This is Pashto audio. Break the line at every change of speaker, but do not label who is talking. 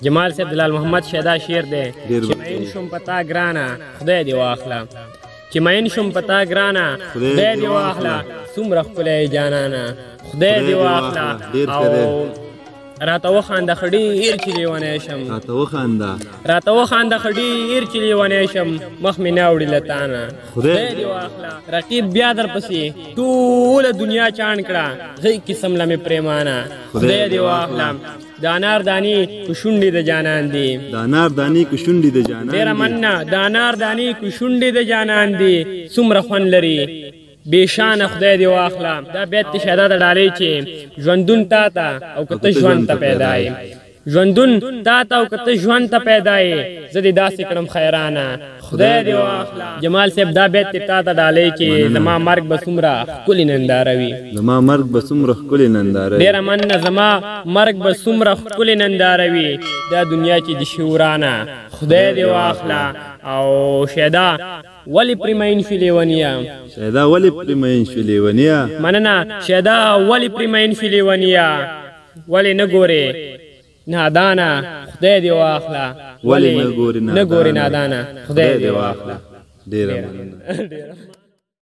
جمال صاحب دلال محمد شیدا شعر دی چې مین شم پتا ګرانه خدای دې واخله چې مین شم پتا ګرانه خدای دې واخله څومره ښکلی جانانه خدای دې واخله او راته وخانده ښه ډېر چې لیونی شم راته وخانده ښه ډېر چې لیونی شم مخ مې نه اوړي له تانه خدای دې واخله رقیب بیا درپسې ټوله دنیا چاڼ کړه غی قسم له مې پرېمانه خدای دې واخله د انار دانې کو شونډې د جانان دي ډېره مننه د انار دانې کو شونډې د جانان دي څومره خوند لري بېشانه خدای دې واخله دا بیت د شهدا د ډالۍ چې ژوندون تا ته او که ته ژوند ته پیدا یې ژوندون تا ته او که ته ژوند ته پیدا یې زه دې داسې کړم خیرانه خدای دې واخله جمال صاحب دا بیت دې تا ته ډالۍ چې زما مرګ به څومره ښکلې ننداره وي ډېره مننه زما مرګ به څومره ښکلې ننداره وي دا دنیا چې د شورانه خدای دې واخله او شهدا ولې پرې مین شوې لیونیه مننه شهدا ولې پرې مین شوې لیونیه ولې نه ګورې نادانه خدای دې واخله ولې نه ګورې نادانه خدای دې واخله ډېره